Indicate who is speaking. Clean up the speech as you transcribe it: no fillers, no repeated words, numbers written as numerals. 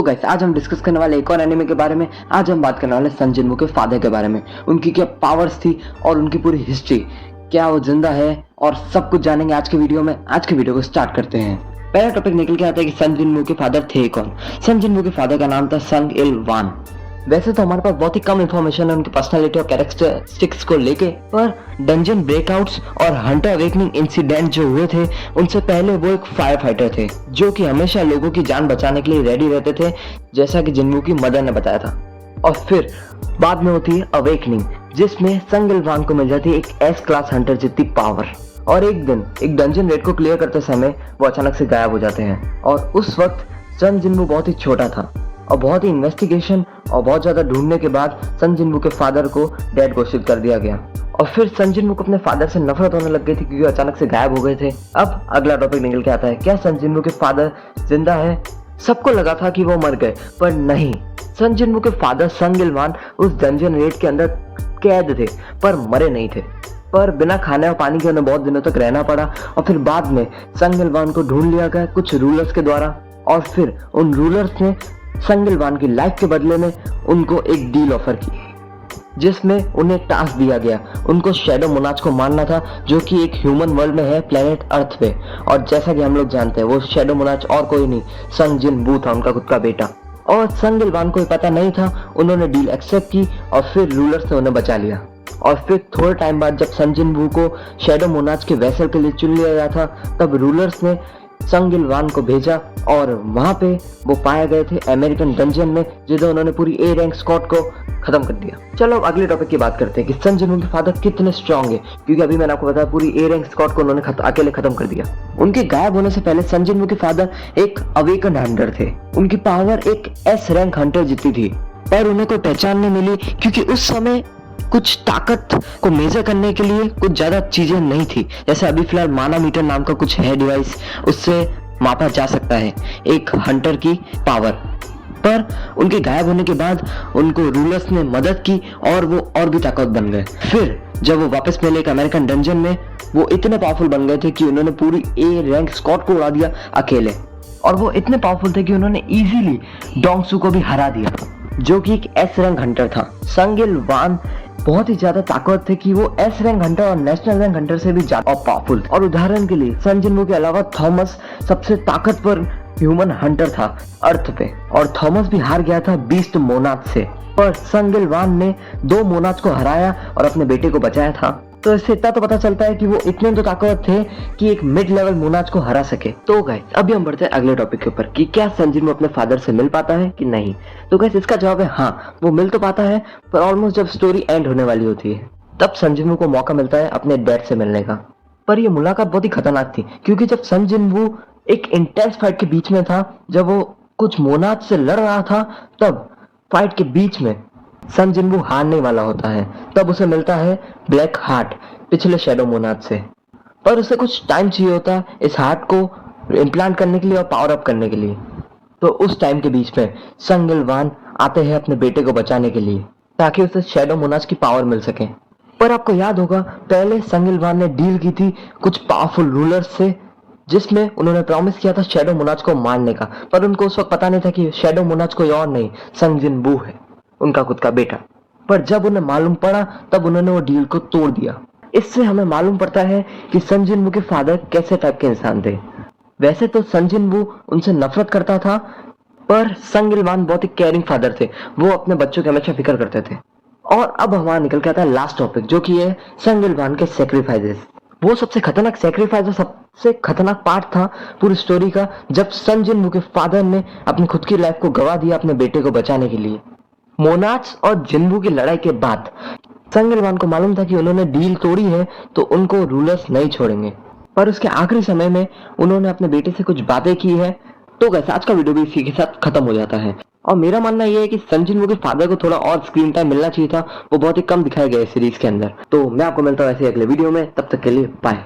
Speaker 1: Guys आज हम discuss करने वाले एक और एनिमे के बारे में। आज हम बात करने वाले सन जिनवू के फादर के बारे में, उनकी क्या पावर्स थी और उनकी पूरी हिस्ट्री, क्या वो जिंदा है और सब कुछ जानेंगे आज के वीडियो में। आज के वीडियो को स्टार्ट करते हैं। पहला टॉपिक निकल के आता है कि सन जिनवू के फादर थे कौन। सन जिनवू के फादर का नाम था संग इल वान। वैसे तो हमारे पास बहुत ही कम इंफॉर्मेशन है उनकी पर्सनालिटी और कैरेक्टरिस्टिक्स को लेके, पर डंजन ब्रेकआउट्स और हंटर अवेकनिंग इंसिडेंट जो हुए थे उनसे पहले वो एक फायर फाइटर थे जो कि हमेशा लोगों की जान बचाने के लिए रेडी रहते थे, जैसा कि जिनवू की मदर ने बताया था। और फिर बाद में होती है अवेकनिंग, जिसमें संग इल वान को मिल जाती है एक एस क्लास हंटर जितनी पावर। और एक दिन एक डंजन रेड को क्लियर करते समय वो अचानक से गायब हो जाते हैं। और उस वक्त सन जिनवू बहुत ही छोटा था और बहुत ही इन्वेस्टिगेशन और बहुत ज्यादा ढूंढने के बाद सन जिनवू के फादर को डेड घोषित कर दिया गया। और फिर सन जिनवू को अपने फादर से नफरत होने लग गई थी क्योंकि अचानक से गायब हो गए थे। अब अगला टॉपिक निकल के आता है, क्या सन जिनवू के फादर जिंदा है? सबको लगा था कि वो मर गए, पर नहीं। सन जिनवू के फादर संग इल वान उस डंजन रेड के अंदर कैद थे पर मरे नहीं थे, पर बिना खाने और पानी के उन्हें बहुत दिनों तक रहना पड़ा। और फिर बाद में संग इल वान को ढूंढ लिया गया कुछ रूलर्स के द्वारा, और फिर उन रूलर्स ने संग इल वान की लाइफ के बदले में उनको एक डील ऑफर की, जिसमें उन्हें टास्क दिया गया। उनको शैडो मोनाच को मारना था जो कि एक ह्यूमन वर्ल्ड में है, प्लेनेट अर्थ पे। और जैसा कि हम लोग जानते हैं वो शैडो मोनाच और कोई नहीं, संग जिनवू था, उनका खुद का बेटा। और संग इल वान को पता नहीं था, उन्होंने डील एक्सेप्ट की और फिर रूलर्स ने उन्हें बचा लिया। और फिर थोड़े टाइम बाद जब सन जिनवू को शैडो मोनाच के वेसल के लिए चुन लिया गया था, तब रूलर्स ने संग इल वान को भेजा और वहां पे वो पाए गए थे अमेरिकन डंजन में, जिधर उन्होंने पूरी ए रैंक स्क्वाड को खत्म कर दिया। चलो अब अगले टॉपिक की बात करते हैं कि सन जिनवू के फादर कितने स्ट्रांग है, क्योंकि अभी मैंने आपको बताया पूरी ए रैंक स्क्वाड को उन्होंने अकेले खत्म कर दिया। उनके गायब होने से पहले सन जिनवू के फादर एक अवेकन हंटर थे। उनकी पावर एक एस रैंक हंटर जितनी थी, पर उन्हें कोई पहचान नहीं मिली क्योंकि उस समय कुछ ताकत को मेजर करने के लिए कुछ ज्यादा चीजें नहीं थी। जैसे अभी फिलहाल मानामीटर नाम का कुछ है डिवाइस, उससे मापा जा सकता है एक हंटर की पावर। पर उनके गायब होने के बाद उनको रूलर्स ने मदद की और वो और भी ताकत बन गए। फिर जब वो वापस मिले एक अमेरिकन डंजन में, वो इतने पावरफुल बन गए थे कि उन्होंने पूरी ए रैंक स्क्वाड को उड़ा दिया अकेले। और वो इतने पावरफुल थे कि उन्होंने इजीली डोंगसू को भी हरा दिया, जो कि एक एस रैंक हंटर था। संग इल वान बहुत ही ज्यादा ताकत थे कि वो एस रैंक हंटर और नेशनल रैंक हंटर से भी ज्यादा पावरफुल। और उदाहरण के लिए सन जिनवू के अलावा थॉमस सबसे ताकतवर ह्यूमन हंटर था अर्थ पे, और थॉमस भी हार गया था बीस्ट मोनाच से। पर संग इल वान ने 2 मोनाच को हराया और अपने बेटे को बचाया था। तो इससे इतना तो पता चलता है कि वो इतने तो ताकतवर थे कि एक मिड लेवल मोनाच को हरा सके। तो गाइस अभी हम बढ़ते हैं अगले टॉपिक के ऊपर कि क्या सन जिनवू अपने फादर से मिल पाता है कि नहीं। तो गाइस इसका जवाब है हाँ, वो मिल तो पाता है, पर ऑलमोस्ट जब स्टोरी एंड होने वाली होती है तब सन जिनवू को मौका मिलता है अपने डैड से मिलने का। पर ये मुलाकात बहुत ही खतरनाक थी, क्योंकि जब सन जिनवू एक इंटेंस फाइट के बीच में था, जब वो कुछ मोनाच से लड़ रहा था, तब फाइट के बीच में सन जिनवू हारने वाला होता है। तब उसे मिलता है ब्लैक हार्ट पिछले शैडो मोनाच से, पर उसे कुछ टाइम चाहिए होता है इस हार्ट को इम्प्लांट करने के लिए और पावर अप करने के लिए। तो उस टाइम के बीच में संग इल वान आते हैं अपने बेटे को बचाने के लिए, ताकि उसे शैडो मोनाच की पावर मिल सके। पर आपको याद होगा पहले संग इल वान ने डील की थी कुछ पावरफुल रूलर्स से, जिसमें उन्होंने प्रॉमिस किया था शैडो मोनाच को मारने का। पर उनको उस वक्त पता नहीं था कि शैडो मोनाच कोई और नहीं, संग जिनवू है, उनका खुद का बेटा। पर जब उन्हें मालूम पड़ा तब उन्होंने वो डील को तोड़ दिया। इससे हमें मालूम पड़ता है कि सन जिनवू के फादर कैसे टाइप के इंसान थे। वैसे तो सन जिनवू उनसे नफरत करता था, पर संग इल वान बहुत ही केयरिंग फादर थे, वो अपने बच्चों की हमेशा फिक्र करते थे। और अब हमारा निकल के आता है लास्ट टॉपिक, जो कि है संग इल वान के सेक्रीफाइसेस। वो सबसे खतरनाक सेक्रीफाइस और सबसे खतरनाक पार्ट था पूरी स्टोरी का, जब सन जिनवू के फादर ने अपनी खुद की लाइफ को गवा दिया अपने बेटे को बचाने के लिए। मोनाच और जिनवू की लड़ाई के बाद संग इल वान को मालूम था कि उन्होंने डील तोड़ी है तो उनको रूलर्स नहीं छोड़ेंगे, पर उसके आखिरी समय में उन्होंने अपने बेटे से कुछ बातें की है। तो गाइस आज का वीडियो भी इसी के साथ खत्म हो जाता है। और मेरा मानना यह है कि सन जिनवू के फादर को थोड़ा और स्क्रीन टाइम मिलना चाहिए था, वो बहुत ही कम दिखाया गया है सीरीज के अंदर। तो मैं आपको मिलता हूँ ऐसे अगले वीडियो में, तब तक के लिए बाय।